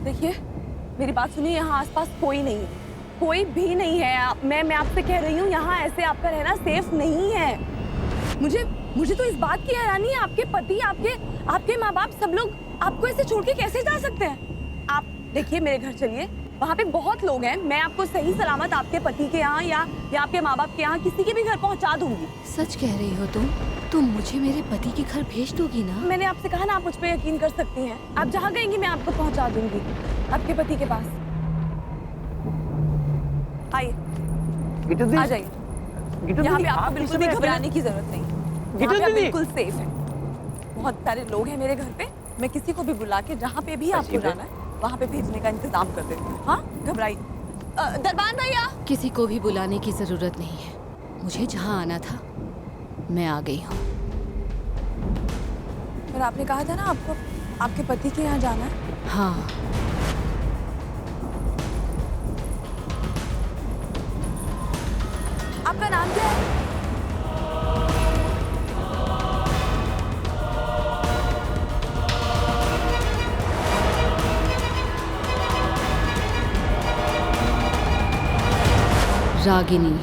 देखिए, मेरी बात सुनिए, यहाँ आसपास कोई नहीं है, कोई भी नहीं है। मैं आपसे कह रही हूँ, यहाँ ऐसे आपका रहना सेफ नहीं है। मुझे तो इस बात की हैरानी है, आपके पति, आपके माँ बाप, सब लोग आपको ऐसे छोड़ के कैसे जा सकते हैं? आप देखिए, मेरे घर चलिए, वहाँ पे बहुत लोग हैं, मैं आपको सही सलामत आपके पति के यहाँ या आपके माँ बाप के यहाँ किसी के भी घर पहुँचा दूंगी। सच कह रही हो तुम मुझे मेरे पति के घर भेज दोगी ना? मैंने आपसे कहा ना, आप मुझ पर यकीन कर सकती हैं। आप जहाँ कहेंगी मैं आपको पहुँचा दूंगी आपके पति के पास। आइए, आ जाइए। यहाँ पे आपको बिल्कुल भी घबराने की जरूरत नहीं, यहाँ पे आप बिल्कुल सेफ है। बहुत सारे लोग हैं मेरे घर पे, मैं किसी को भी बुला के जहाँ पे भी आपको जाना है वहाँ पे भेजने का इंतजाम कर देती हूँ। हाँ, घबराइए। दरबान भैया, किसी को भी बुलाने की जरूरत नहीं है, मुझे जहाँ आना था मैं आ गई हूँ। पर आपने कहा था ना आपको आपके पति के यहाँ जाना है। हाँ, आपका नाम क्या है? रागिनी।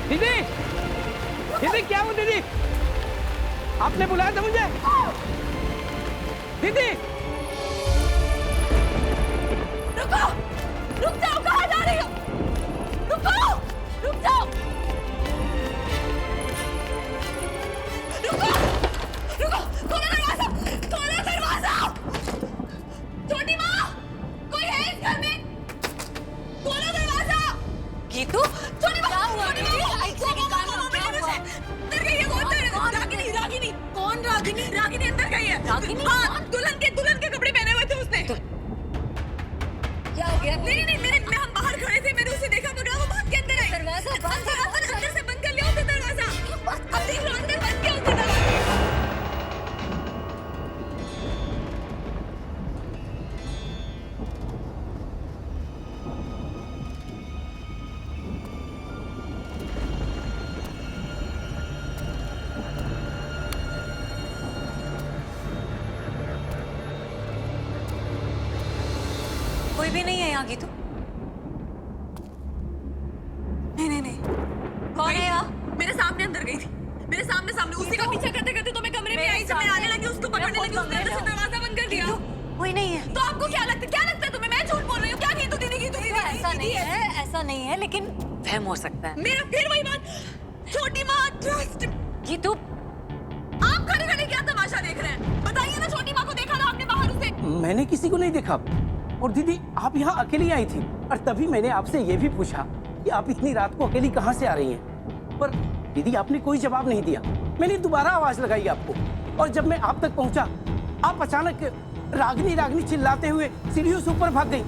दीदी, दीदी क्या हुआ दीदी? आपने बुलाया था मुझे? दीदी, रुको, रुक जाओ, कहाँ जा रही हो? रुको, रुक जाओ, रुको, रुको, खोलो दरवाजा, खोलो दरवाजा। छोटी माँ, कोई है इस घर में? खोलो दरवाजा। गीतू, छोटी माँ, छोटी माँ, अंदर गई है वो, अंदर। रागिनी, कौन रागिनी? रागिनी अंदर गई है। रागिनी? हाँ, दुल्हन के कपड़े पहने हुए थे उसने। क्या हो गया? नहीं, हम बाहर खड़े थे, मैंने उसे देखा, मगर वो भाग के अंदर आई। दरवाजा बंद था, अंदर से बंद कर लिया उसने दरवाजा। अब देख लो, अंदर बंद किया उसने दरवाजा। कोई भी नहीं है यहाँ की तो। नहीं। कौन है यहाँ? मेरे सामने अंदर गई थी, मेरे सामने उसी का पीछा करते करते तो मैं कमरे में आई। जब मैं आने लगी उसको पकड़ने लगी, उसने अंदर से दरवाजा बंद कर दिया। कोई नहीं है। तो आपको क्या लगता है तुम्हें? मैं झूठ बोल रही हूँ क्या? गीतू दीदी ऐसा नहीं है, लेकिन वहम हो सकता है। मेरा फिर वही बात, छोटी माँ ट्रस्ट। गीतू, आप खड़े क्या तमाशा देख रहे हैं? बताइए ना, छोटी माँ को देखा ना आपने बाहर उसे? मैंने किसी को नहीं देखा। और दीदी, आप यहाँ अकेली आई थी, और तभी मैंने आपसे ये भी पूछा कि आप इतनी रात को अकेली कहाँ से आ रही हैं। पर दीदी, आपने कोई जवाब नहीं दिया। मैंने दोबारा आवाज लगाई आपको, और जब मैं आप तक पहुंचा, आप अचानक रागिनी चिल्लाते हुए सीढ़ियों से ऊपर भाग गई।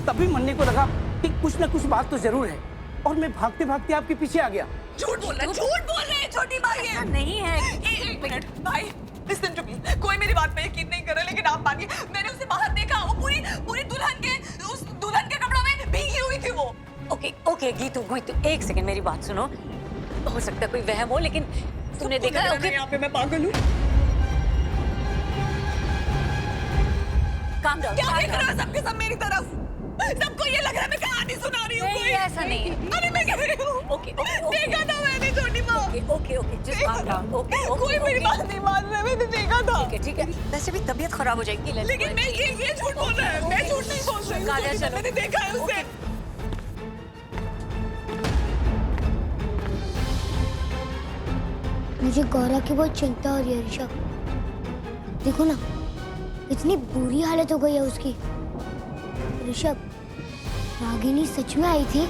तभी मनने को लगा कि कुछ न कुछ बात तो जरूर है, और मैं भागते भागते आपके पीछे आ गया। झूठ बोल रहे हैं छोटी माँ। ये नहीं है। एक मिनट भाई, लिसन टू मी। कोई मेरी बात पे यकीन नहीं कर रहा, लेकिन आप मानिए, मैंने उसे बाहर देखा। वो पूरी उस दुल्हन के कपड़ों में भीगी हुई थी वो। ओके गीतू, एक सेकंड मेरी बात सुनो। हो सकता है कोई वहम हो, लेकिन तुमने देखा है? यहाँ पे मैं पागल हूँ। Calm down. क्या देख रहा है सबके सब मेरी तरफ? सबको ये लग रहा है मैं कहानी सुना रही हूँ। नहीं, ऐसा नहीं है। अरे मैं कह रही हूँ, ओके देखा था मैंने छोटी माँ। Okay just calm down. Okay कोई मेरी बात नहीं मान रहा, मैंने देखा था। ठीक है। वैसे भी तबीयत खराब हो जाएगी। लेकिन मैं ये झूठ बोल रहा है, मैं झूठ नहीं बोल रही हूँ। मैंने देखा है उसे। मुझे गौरा की बहुत चिंता हो रही है ऋषभ। देखो ना, इतनी बुरी हालत हो गई है उसकी। ऋषभ, रागिनी सच में आई थी?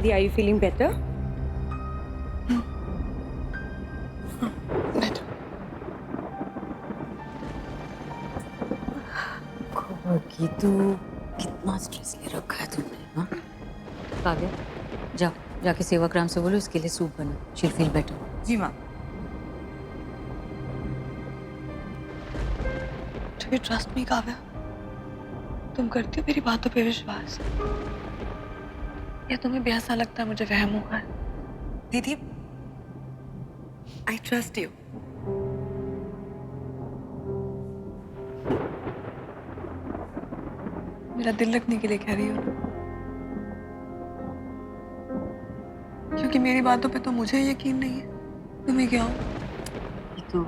दीदी, are you feeling better? Geetu, कितना स्ट्रेस ले रखा है तुमने, हाँ? काव्या, जाओ जाके सेवाग्राम से बोलो इसके लिए सूप बना, शी फील बेटर। जी माँ। Do you trust me, Kavya? तुम करती हो मेरी बातों पे विश्वास? या तुम्हें भी ऐसा लगता है मुझे वहम हुआ है? दीदी, I trust you. मेरा दिल रखने के लिए कह रही हो, क्योंकि मेरी बातों पे तो मुझे यकीन नहीं है, तुम्हें क्या हो? गीतू,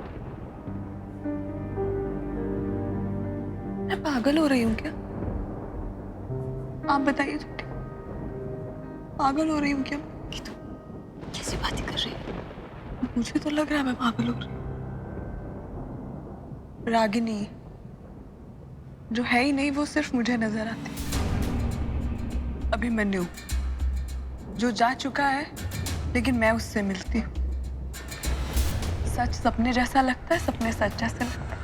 मैं पागल हो रही हूँ क्या? आप बताइए छोटी, पागल हो रही हूँ क्या? गीतू, कैसी बातें कर रही है? मुझे तो लग रहा है मैं पागल हो रही हूँ। रागिनी जो है ही नहीं, वो सिर्फ मुझे नजर आती। अभिमन्यु जो जा चुका है, लेकिन मैं उससे मिलती हूँ। सच सपने जैसा लगता है, सपने सच जैसे लगता है।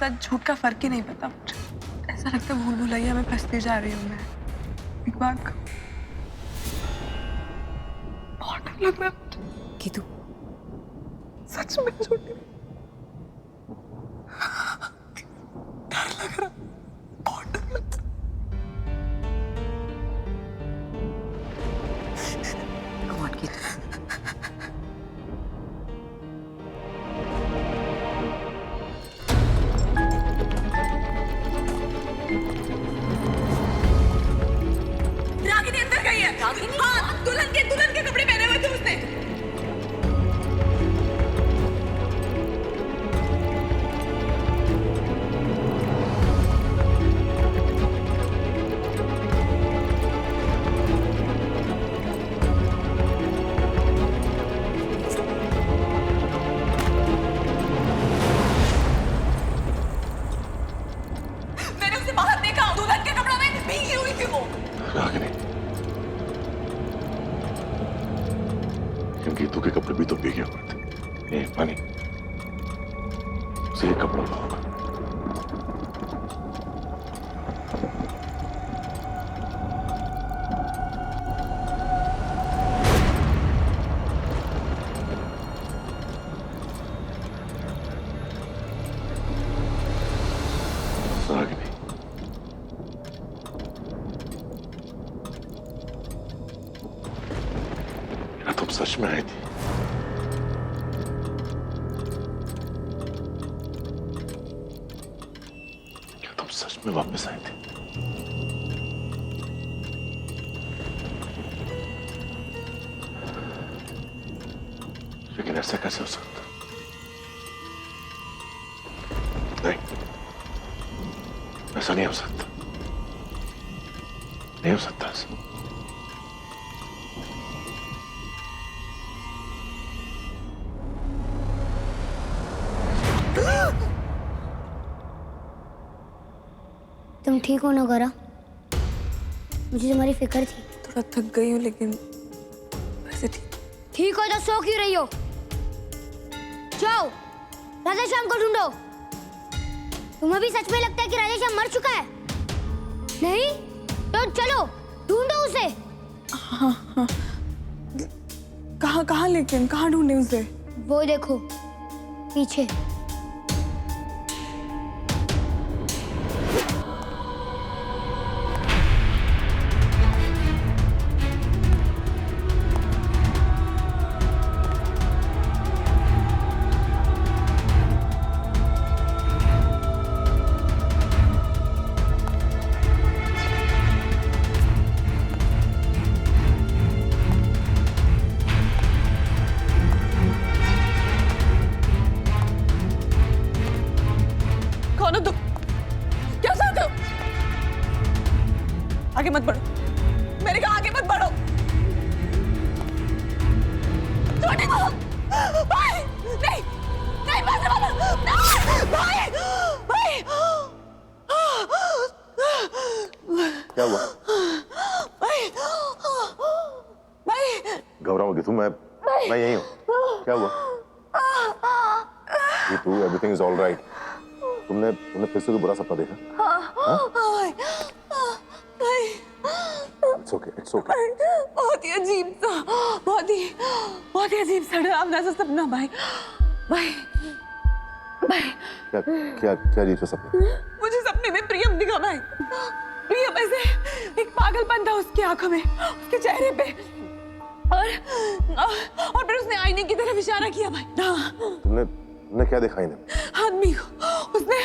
सच झूठ का फर्क ही नहीं पता मुझे। ऐसा लगता है भूल भुलैया में फंसती जा रही हूँ मैं। एक बात कहूँ, बहुत डर लग रहा है मुझे। गीतू, सच में छोटी, डर लग रहा, बहुत डर लग रहा। come on, Geetu. रागिनी अंदर गई है। रागिनी? हाँ, दुल्हन के कपड़े पहने हुए थे उसने। मैंने उसे बाहर देखा, दुल्हन के कपड़ों में भीगी हुई थी वो। रागिनी, गीतू के कपड़े भी तो भीगे हुए थे। पानी उसे कपड़ों का होगा। रागिनी, क्या तुम सच में आई थी? क्या तुम सच में वापस आई थी? लेकिन ऐसा कैसे हो सकता? नहीं, ऐसा नहीं हो सकता। नहीं हो सकता ऐसा। तुम ठीक हो ना गौरा? मुझे तुम्हारी फिक्र थी। थोड़ा थक गई हूँ, लेकिन वैसे ठीक हो तो सो क्यों रही हो? जाओ राधे श्याम को ढूंढो। तुम्हें भी सच में लगता है कि राधे श्याम मर चुका है? नहीं तो चलो ढूंढो उसे। कहाँ लेकिन कहाँ ढूंढे उसे? वो देखो पीछे। आगे मत बढ़ो, मैंने कहा आगे मत बढ़ो। छोटे को भाई, नहीं नहीं बस भाई भाई। क्या हुआ? भाई घबराओ गीतू, मैं यही हूँ। क्या हुआ Geetu? Everything is all right. तुमने फिर से तो बुरा सपना देखा? It's okay, it's okay. बहुत ही अजीब सा, बहुत ही अजीब सा डरावना सा सपना भाई। भाई क्या अजीब सा सपना? मुझे सपने में प्रियम दिखा भाई। प्रियम ऐसे एक पागलपन था उसकी आंखों में, उसके चेहरे पे, और फिर उसने आईने की तरफ इशारा किया भाई। तुमने क्या देखा इन्हें? आदमी को उसने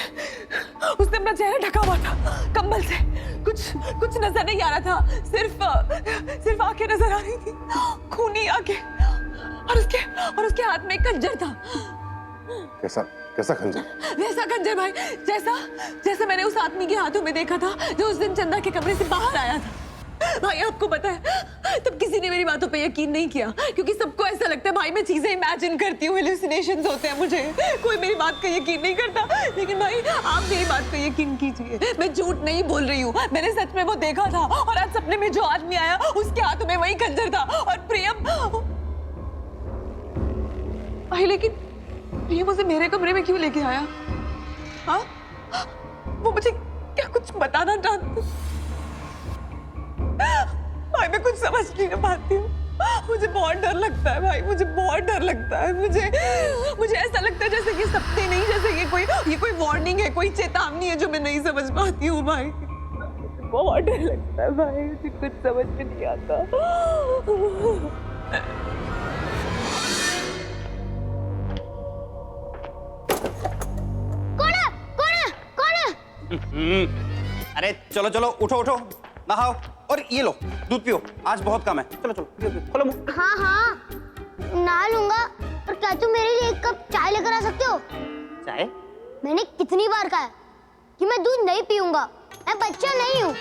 अपना चेहरा ढका हुआ था कंबल से। कुछ नजर नहीं आ रहा था, सिर्फ आंखें नजर आ रही थी, खूनी आंखें, और उसके हाथ में एक खंजर था। कैसा खंजर? वैसा खंजर भाई जैसा मैंने उस आदमी के हाथों में देखा था जो उस दिन चंदा के कमरे से बाहर आया था। भाई आपको पता है, तब किसी ने मेरी बातों पे यकीन नहीं किया, क्योंकि सबको ऐसा लगता है भाई मैं चीजें इमेजिन करती हूँ, हेलुसिनेशंस होते हैं मुझे, कोई मेरी बात का यकीन नहीं करता। लेकिन भाई आप मेरी बात का यकीन कीजिए, मैं झूठ नहीं बोल रही हूँ, मैंने सच में वो देखा था। और आज सपने में जो आदमी आया उसके हाथों में वही खंजर था। और प्रियम भाई, लेकिन प्रियम उसे मेरे कमरे में क्यों लेके आया? हाँ, वो मुझे क्या कुछ बताना चाहता? भाई मैं कुछ समझ नहीं पाती हूँ, मुझे बहुत डर लगता है भाई, मुझे बहुत डर लगता है। मुझे ऐसा लगता है जैसे कि सपने नहीं, जैसे ये कोई वार्निंग है, कोई चेतावनी है जो मैं नहीं समझ पाती हूँ भाई। बहुत डर लगता है भाई, मुझे कुछ समझ में नहीं आता। अरे चलो चलो, उठो, नहाओ और ये लो दूध पियो, आज बहुत कम है। चलो पियो, खोलो मुंह। हाँ नहा लूंगा, पर क्या तुम मेरे लिए एक कप चाय लेकर आ सकते हो? चाय? मैंने कितनी बार कहा है कि मैं दूध नहीं पीऊंगा, मैं बच्चा नहीं हूँ।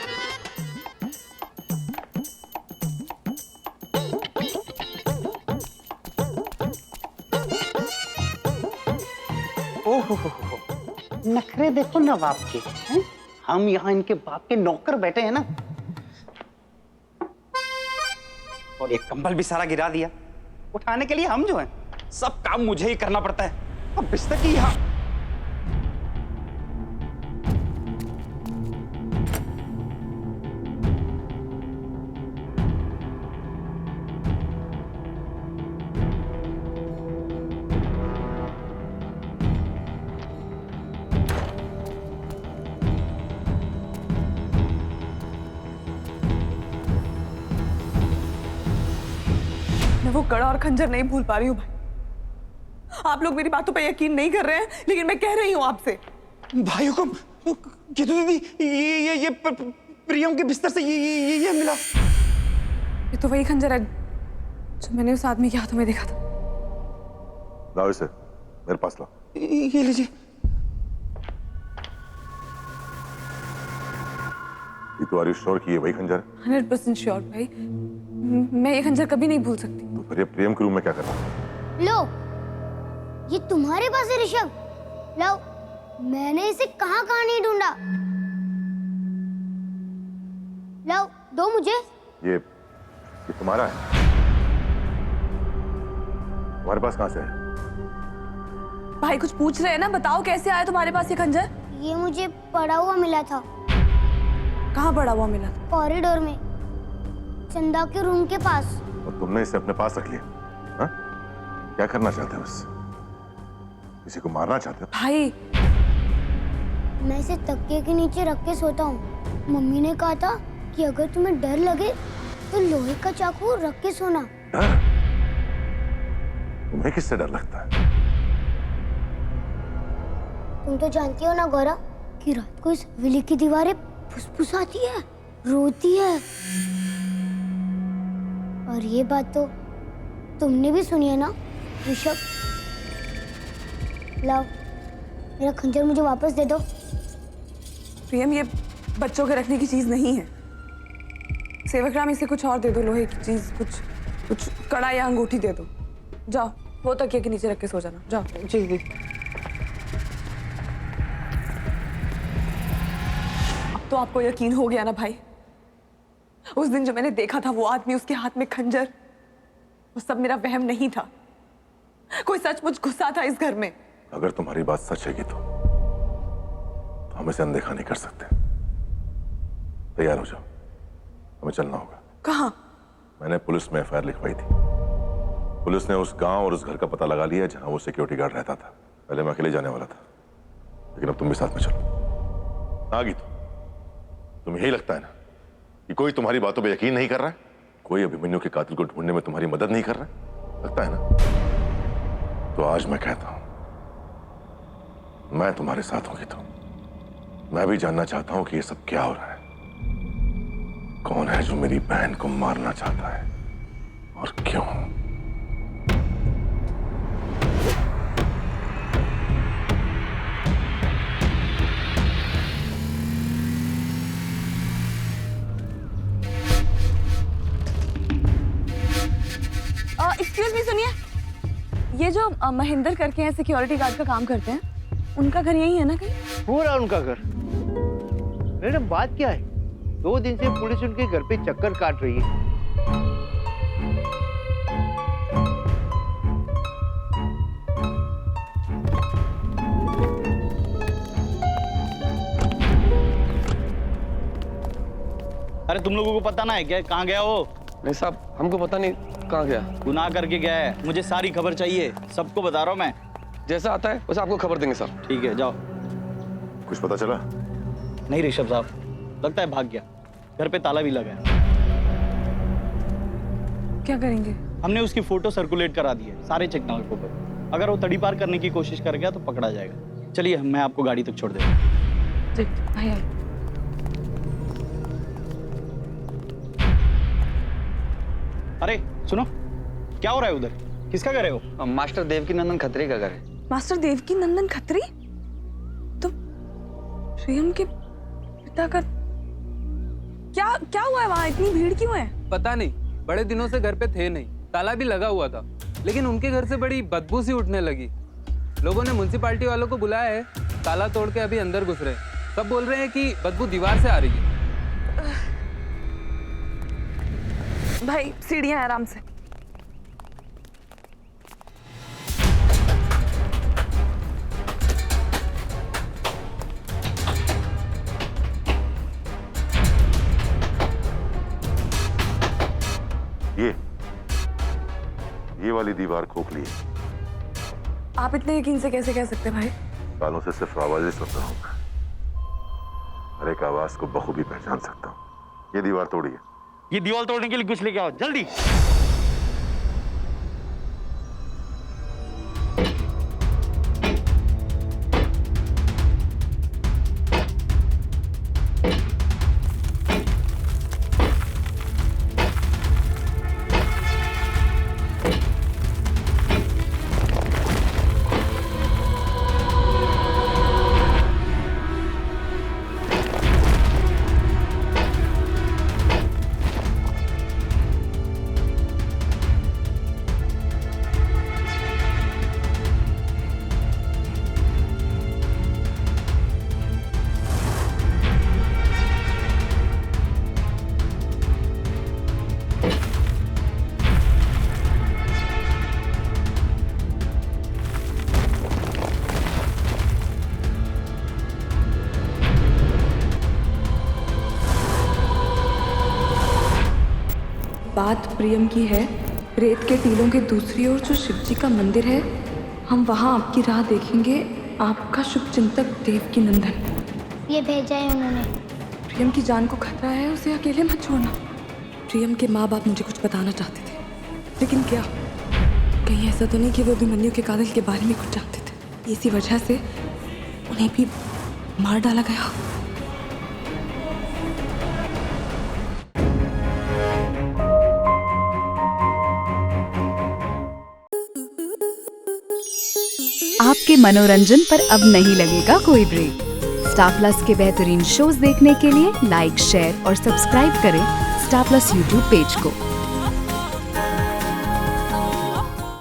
ओहो, नखरे देखो नवाब के, हैं? हम यहाँ इनके बाप के नौकर बैठे हैं ना, और एक कंबल भी सारा गिरा दिया। उठाने के लिए हम जो हैं, सब काम मुझे ही करना पड़ता है। अब बिस्तर की यहाँ मैं वो कड़ा और खंजर नहीं भूल पा रही हूँ भाई। आप लोग मेरी बातों पे यकीन नहीं कर रहे हैं, लेकिन मैं कह रही हूँ आपसे। भाइयों को गीतू दीदी, ये प्रियम के बिस्तर से ये मिला। ये तो वही खंजर है जो मैंने उस आदमी के हाथों में देखा था। लाओ इसे, मेरे पास लाओ। ये लीजिए। तो आर यू श्योर कि ये वही खंजर है? 100% श्योर भाई, मैं ये खंजर कभी नहीं भूल सकती। तो फिर ये प्रियम के रूम में क्या कर रहा है? लो, ये तुम्हारे पास है ऋषभ। लो, मैंने इसे कहाँ नहीं ढूंढा। लो, दो मुझे। ये तुम्हारा है? तुम्हारे पास कहाँ से है? भाई कुछ पूछ रहे हैं ना, बताओ कैसे आया तुम्हारे पास ये खंजर? ये मुझे पड़ा हुआ मिला था। कहाँ पड़ा हुआ मिला था? कॉरिडोर में, चंदा के रूम के पास। और तुमने इसे अपने पास रख लिया? हाँ? क्या करना चाहते हो इससे? किसी को मारना चाहते हो? भाई मैं इसे तकिए के नीचे रख के सोता हूँ। मम्मी ने कहा था कि अगर तुम्हें डर लगे तो लोहे का चाकू रख के सोना। डर? तुम्हें किससे डर लगता है? तुम तो जानती हो ना गौरा कि रात को इस हवेली की दीवारें फुसफुसाती है, रोती है। और ये बात तो तुमने भी सुनी है ना ऋषभ? लाओ, मेरा खंजर मुझे वापस दे दो। प्रियम, ये बच्चों के रखने की चीज नहीं है। सेवकराम, इसे कुछ और दे दो, लोहे की चीज, कुछ कड़ा या अंगूठी दे दो। जाओ, वो तकिए के नीचे रख के सो जाना। जाओ। जी। अब तो आपको यकीन हो गया ना भाई? उस दिन जो मैंने देखा था वो आदमी, उसके हाथ में खंजर, वो सब मेरा वहम नहीं था। कोई सचमुच घुसा था इस घर में। अगर तुम्हारी बात सच है तो हम इसे अनदेखा नहीं कर सकते। तैयार हो जाओ, हमें चलना होगा। कहाँ? मैंने पुलिस में एफआईआर लिखवाई थी। पुलिस ने उस गांव और उस घर का पता लगा लिया जहां वो सिक्योरिटी गार्ड रहता था। पहले मैं अकेले जाने वाला था, लेकिन अब तुम भी साथ में चलो। आगे तुम्हें यही लगता है ना कि कोई तुम्हारी बातों पे यकीन नहीं कर रहा है, कोई अभिमन्यु के कातिल को ढूंढने में तुम्हारी मदद नहीं कर रहा है, लगता है ना? तो आज मैं कहता हूं, मैं तुम्हारे साथ हूं तो मैं भी जानना चाहता हूं कि ये सब क्या हो रहा है। कौन है जो मेरी बहन को मारना चाहता है और क्यों? एक्सक्यूज मी, सुनिए। ये जो महेंद्र करके हैं, सिक्योरिटी गार्ड का काम करते हैं, उनका घर यही है ना कहीं? पूरा उनका घर। मैडम बात क्या है, 2 दिन से पुलिस उनके घर पे चक्कर काट रही है। अरे तुम लोगों को पता ना है क्या कहाँ गया वो? नहीं साहब, हमको पता नहीं कहाँ गया। गुनाह करके गया है, मुझे सारी खबर चाहिए, सबको बता रहा हूँ मैं। जैसा आता है वैसे आपको खबर देंगे साहब। ठीक है, जाओ। कुछ पता चला? नहीं ऋषभ साहब, लगता है भाग गया। घर पे ताला भी लगा है। क्या करेंगे? हमने उसकी फोटो सर्कुलेट करा दी है सारे चेक नाकों पर। अगर वो तड़ी पार करने की कोशिश कर गया तो पकड़ा जाएगा। चलिए, मैं आपको गाड़ी तक छोड़ देता। जी भैया। अरे सुनो, क्या हो रहा है उधर? किसका घर है वो? मास्टर देवकी नंदन खत्री का घर है। मास्टर देवकी नंदन खत्री? तो प्रियम के पिता का क्या क्या हुआ है वहाँ? इतनी भीड़ क्यों है? पता नहीं, बड़े दिनों से घर पे थे नहीं, ताला भी लगा हुआ था, लेकिन उनके घर से बड़ी बदबू सी उठने लगी। लोगों ने म्युनिसिपैलिटी वालों को बुलाया है, ताला तोड़ के अभी अंदर घुस रहे हैं। सब बोल रहे हैं कि बदबू दीवार से आ रही है। भाई सीढ़ियाँ हैं, आराम से। ये वाली दीवार खोखली है। आप इतने यकीन से कैसे कह सकते हैं भाई? कानों से सिर्फ आवाजें सुनता हूँ, हर एक आवाज को बखूबी पहचान सकता हूँ। ये दीवार तोड़िए। ये दीवार तोड़ने के लिए कुछ लेके आओ, जल्दी। बात प्रियम की है। रेत के टीलों के दूसरी ओर जो शिवजी का मंदिर है, हम वहाँ आपकी राह देखेंगे। आपका शुभचिंतक देवकी नंदन। ये भेजा है उन्होंने। प्रियम की जान को खतरा है, उसे अकेले मत छोड़ना। प्रियम के माँ बाप मुझे कुछ बताना चाहते थे, लेकिन क्या? कहीं ऐसा तो नहीं कि वो अभिमन्यु के कातिल के बारे में कुछ जानते थे, इसी वजह से उन्हें भी मार डाला गया। आपके मनोरंजन पर अब नहीं लगेगा कोई ब्रेक। स्टार प्लस के बेहतरीन शोज देखने के लिए लाइक, शेयर और सब्सक्राइब करें स्टार प्लस यूट्यूब पेज को।